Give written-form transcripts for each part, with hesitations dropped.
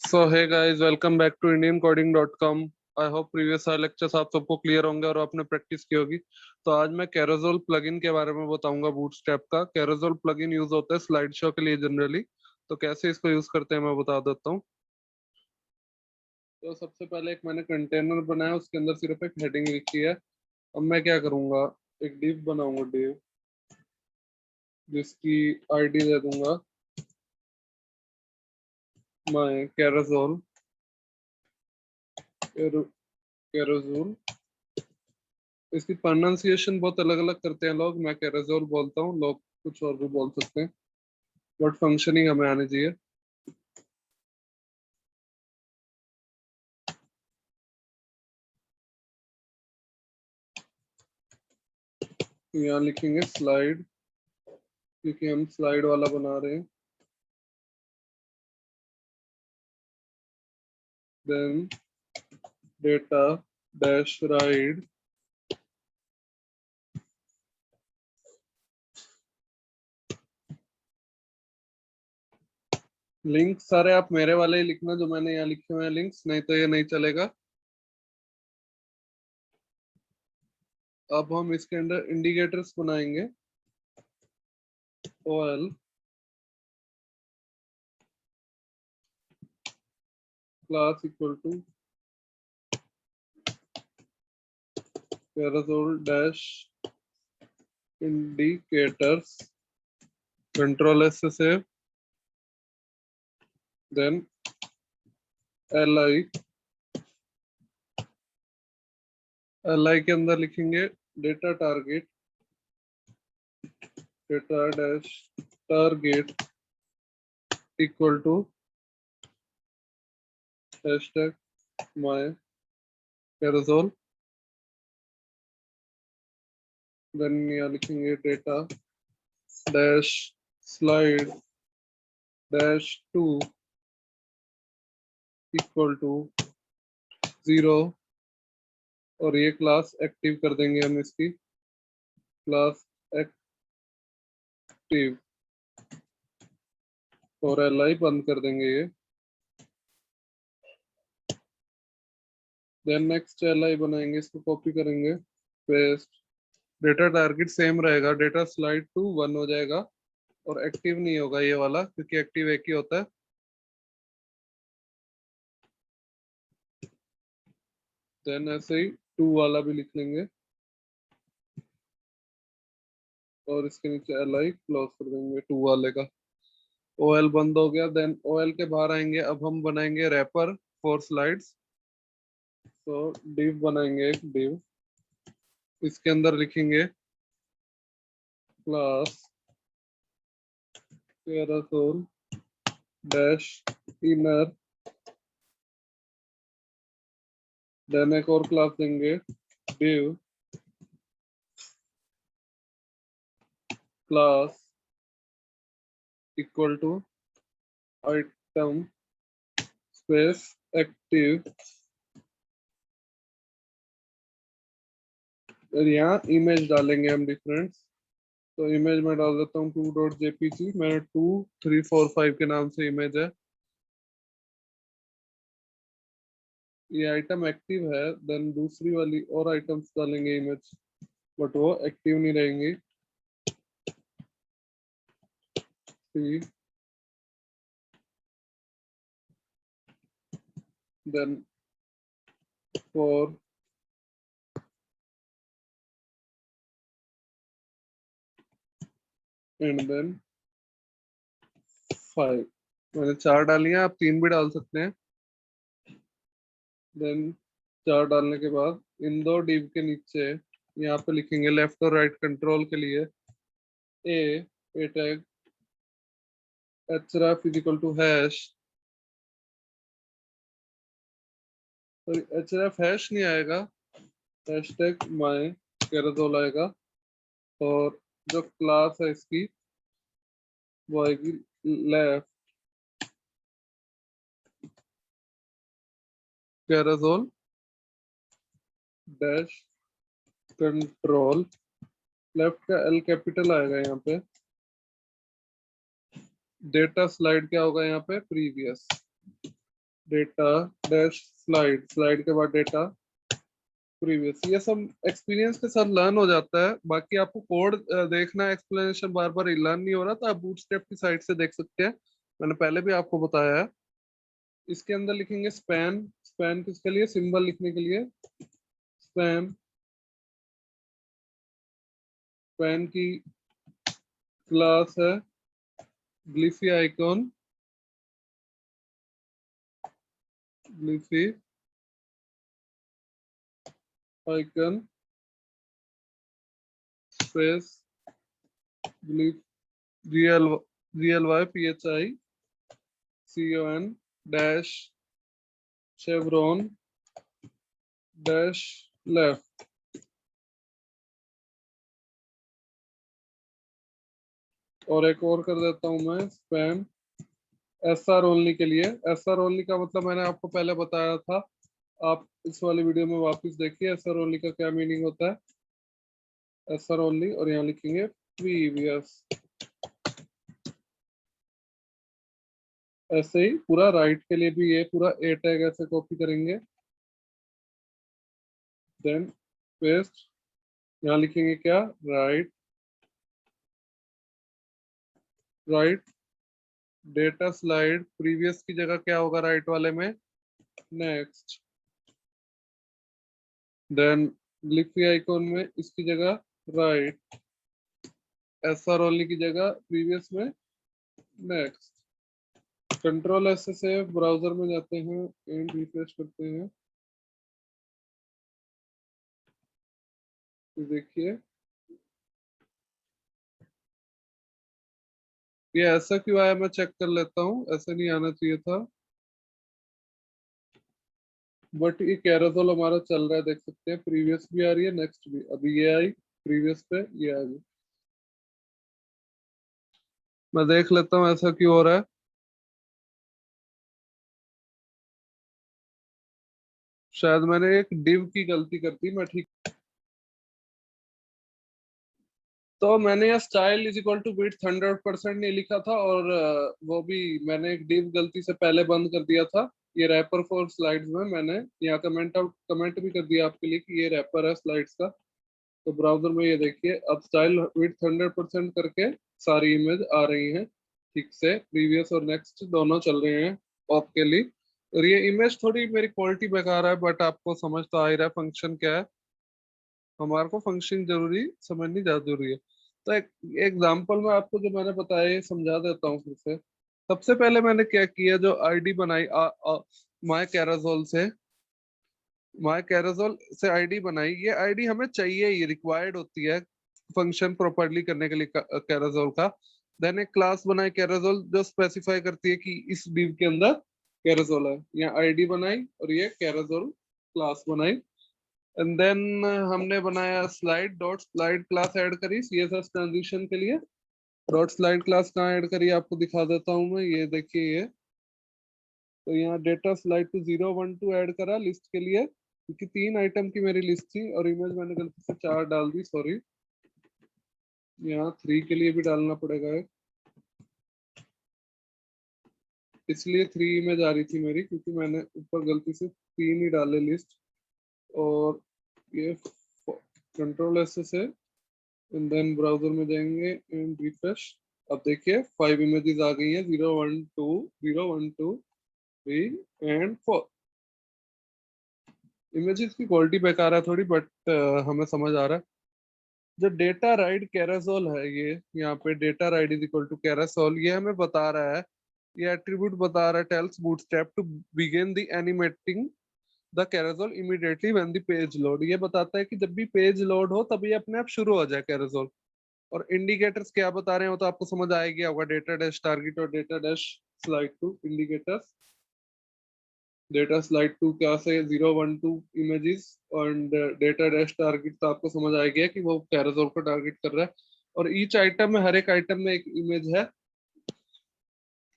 So hey guys, welcome back to indiancoding.com। I hope previous सारे lectures आप सबको clear होंगे और आपने प्रैक्टिस की होगी। तो आज मैं कैरोजोल प्लगइन के बारे में बताऊंगा। बूटस्ट्रैप का कैरोजोल प्लगइन यूज होता है स्लाइड शो के लिए जनरली। तो कैसे इसको यूज करते हैं मैं बता देता हूँ। तो सबसे पहले एक मैंने कंटेनर बनाया, उसके अंदर सिर्फ एक हेडिंग लिखी है। अब मैं क्या करूंगा, एक डिव बनाऊंगा, डिव जिसकी आईडी दे दूंगा माय कैरोजोल। कैरोजोल, इसकी प्रोनाउंसिएशन बहुत अलग अलग करते हैं लोग। मैं कैरोजोल बोलता हूँ, लोग कुछ और भी बोल सकते हैं, बट फंक्शनिंग हमें आनी चाहिए। तो यहाँ लिखेंगे स्लाइड, क्योंकि हम स्लाइड वाला बना रहे हैं। Then data dash ride, link सारे आप मेरे वाले ही लिखना जो मैंने यहाँ लिखे हुए हैं लिंक्स, नहीं तो ये नहीं चलेगा। अब हम इसके अंदर इंडिकेटर्स बनाएंगे। OL class equal to carousel dash indicators, control S से सेव। देन LI के अंदर लिखेंगे data target, data dash target equal to hashtag my carousel. Then यहाँ लिखेंगे data dash slide dash to equal to 0, और ये class active कर देंगे हम, इसकी क्लास एक्टिव, और LI बंद कर देंगे ये। देन नेक्स्ट LI बनाएंगे, इसको कॉपी करेंगे, पेस्ट। डेटा टारगेट सेम रहेगा, डेटा स्लाइड टू 1 हो जाएगा, और एक्टिव नहीं होगा ये वाला, क्योंकि एक्टिव एक ही होता है। देन ऐसे ही 2 वाला भी लिख लेंगे, और इसके नीचे LI क्लोज कर देंगे 2 वाले का। OL बंद हो गया। देन OL के बाहर आएंगे, अब हम बनाएंगे रैपर फॉर स्लाइड्स। तो डिव बनाएंगे, एक डिव, इसके अंदर लिखेंगे class carousel dash inner. Then एक और क्लास देंगे, div class equal to item space active. और यहाँ इमेज डालेंगे हम डिफरेंट। तो इमेज में डाल देता हूँ 2.jpg, मैंने 2345 के नाम से इमेज है। ये आइटम एक्टिव है। देन दूसरी वाली और आइटम्स डालेंगे इमेज, बट वो एक्टिव नहीं रहेंगी। Then four, and then 5। मैंने 4 डाली हैं, आप 3 भी डाल सकते हैं। देन 4 डालने के बाद इन दो डिव के नीचे यहाँ पे लिखेंगे लेफ्ट और राइट कंट्रोल के लिए a tag href is equal to hash. Sorry, href hash नहीं आएगा, हैशटैग माय कैरोजोल आएगा। और जो क्लास है इसकी वो आएगी लेफ्ट कैरोजोल डैश कंट्रोल। लेफ्ट का L कैपिटल आएगा यहाँ पे। डेटा स्लाइड क्या होगा यहाँ पे, previous. Data dash slide, slide के बाद डेटा प्रीवियस। ये सब एक्सपीरियंस के साथ लर्न हो जाता है। बाकी आपको कोड देखना है, एक्सप्लेनेशन बार बार लर्न नहीं हो रहा तो आप बूटस्ट्रैप की साइट से देख सकते हैं, मैंने पहले भी आपको बताया है। इसके अंदर लिखेंगे स्पैन, स्पैन किसके लिए, सिंबल लिखने के लिए। स्पैन, स्पैन की क्लास है glyphicon, glyphicon space glyph GL GLYPHICON dash chevron dash left. और एक और कर देता हूं मैं, स्पैन SR ओनली के लिए। SR ओनली का मतलब मैंने आपको पहले बताया था, आप इस वाली वीडियो में वापस देखिए SR ओनली का क्या मीनिंग होता है। SR ओनली, और यहाँ लिखेंगे प्रीवियस। ऐसे ही पूरा राइट के लिए भी ये पूरा ए टैग ऐसे कॉपी करेंगे, देन पेस्ट। यहाँ लिखेंगे क्या, right, right data slide previous की जगह क्या होगा राइट वाले में, नेक्स्ट। देन ग्लिफी आइकॉन में इसकी जगह राइट, एसआर ओनली की जगह प्रीवियस में नेक्स्ट। कंट्रोल एस से ब्राउजर में जाते हैं एंड रिफ्रेश करते हैं, तो देखिए ये ऐसा क्यों आया, मैं चेक कर लेता हूँ, ऐसा नहीं आना चाहिए था। बट ये कैरोसेल हमारा चल रहा है, देख सकते हैं प्रीवियस भी आ रही है, नेक्स्ट भी। अभी ये आई प्रीवियस पे, ये आ गई। मैं देख लेता हूँ ऐसा क्यों हो रहा है। शायद मैंने एक डिव की गलती कर दी, मैं ठीक। तो मैंने यहाँ style is equal to width 100% नहीं लिखा था, और वो भी मैंने एक डिव गलती से पहले बंद कर दिया था। ये रैपर फॉर स्लाइड्स में मैंने यहाँ कमेंट भी कर दिया आपके लिए कि ये रैपर है स्लाइड्स का। तो ब्राउजर में ये देखिए अब स्टाइल विड्थ 100% करके सारी इमेज आ रही हैं ठीक से, प्रीवियस और नेक्स्ट दोनों चल रहे हैं आपके लिए। और ये इमेज थोड़ी मेरी क्वालिटी बेकार है, बट आपको समझ तो आ ही रहा है फंक्शन क्या है। हमारे को फंक्शन जरूरी समझनी ज्यादा जरूरी है। तो एक एग्जांपल में आपको जो मैंने बताया ये समझा देता हूँ फिर से। सबसे पहले मैंने क्या किया, जो आईडी बनाई माय कैराजोल से, माय कैराजोल से आईडी बनाई। ये आईडी हमें चाहिए, ये रिक्वायर्ड होती है फंक्शन प्रॉपरली करने के लिए कैराजोल का। देन एक क्लास बनाई कैराजोल जो स्पेसिफाई करती है कि इस div के अंदर कैराजोल है। यहाँ आईडी बनाई और ये कैराजोल क्लास बनाई। एंड देन हमने बनाया slide dot slide class add करी CSS ट्रांजिशन के लिए। डॉट स्लाइड क्लास कहाँ ऐड करी आपको दिखा देता हूँ मैं, ये देखिए ये। तो यहाँ डेटा स्लाइड टू 0 1 2 ऐड करा लिस्ट के लिए, क्योंकि 3 आइटम की मेरी लिस्ट थी और इमेज मैंने गलती से 4 डाल दी, सॉरी। यहाँ 3 के लिए भी डालना पड़ेगा एक, इसलिए 3 इमेज आ रही थी मेरी, क्योंकि मैंने ऊपर गलती से 3 ही डाले लिस्ट। और ये कंट्रोल एस से एंड देन ब्राउजर में जाएंगे एंड रिफ्रेश। अब देखिए 5 इमेजेस आ गई हैं, 0 1 2 एंड 4। इमेजेस की क्वालिटी बेकार है थोड़ी, बट हमें समझ आ रहा है। जो डेटा राइड कैरासोल है, ये यहाँ पे data ride is equal to carousel, ये हमें बता रहा है, ये एट्रीब्यूट बता रहा है tells Bootstrap to begin the animating the carousel immediately when the page load. ये बताता है कि जब भी पेज लोड हो तब ये अपने आप शुरू हो जाए कैरासोल। और इंडिकेटर्स क्या बता रहे हैं वो तो आपको समझ आएगी, होगा डेटा डैश टारगेट और data dash slide to indicators. Data slide to क्या से 0 1 2 इमेजेस, और डेटा डैश टारगेट तो आपको समझ आ गया कि वो कैरासोल को टारगेट कर रहा है। और ईच आइटम में, हर एक आइटम में एक इमेज है।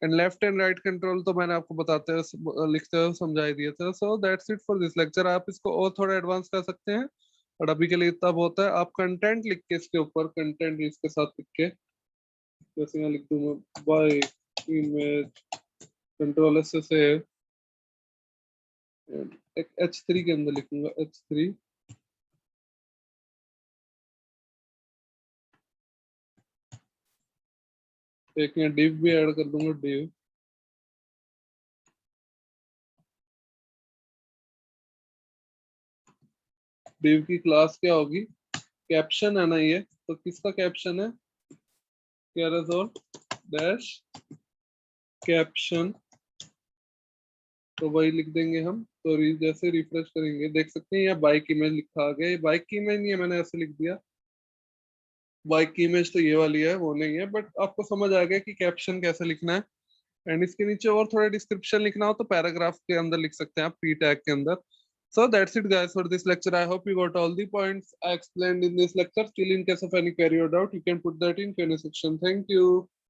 And left and right control तो मैंने आपको बताते हुए लिखते हुए समझा ही दिया था। So that's it for this lecture. आप इसको और थोड़ा एडवांस कर सकते हैं, और अभी के लिए इतना बहुत है। आप कंटेंट लिख के इसके ऊपर, कंटेंट इसके साथ लिख के, जैसे यहाँ लिख दूँ मैं बाय इमेज, कंट्रोल से एक H3 के अंदर लिखूंगा H3, एक यहाँ div भी ऐड कर दूंगा div। div की क्लास क्या होगी, कैप्शन है ना ये, तो किसका कैप्शन है, कैरोजोल डैश कैप्शन, तो वही लिख देंगे हम। तो जैसे रिफ्रेश करेंगे देख सकते हैं यहाँ बाइक इमेज लिखा आ गया, ये बाइक की इमेज नहीं है, मैंने ऐसे लिख दिया, बाइक की इमेज तो ये वाली है, वो नहीं है, बट आपको समझ आ गया कि कैप्शन कैसे लिखना है। एंड इसके नीचे और थोड़ा डिस्क्रिप्शन लिखना हो तो पैराग्राफ के अंदर लिख सकते हैं आप, पी टैग के अंदर। So that's it guys for this lecture. I hope you got all the points I explained in this lecture. Still in case of any query or doubt, you can put that in Q&A section. Thank you.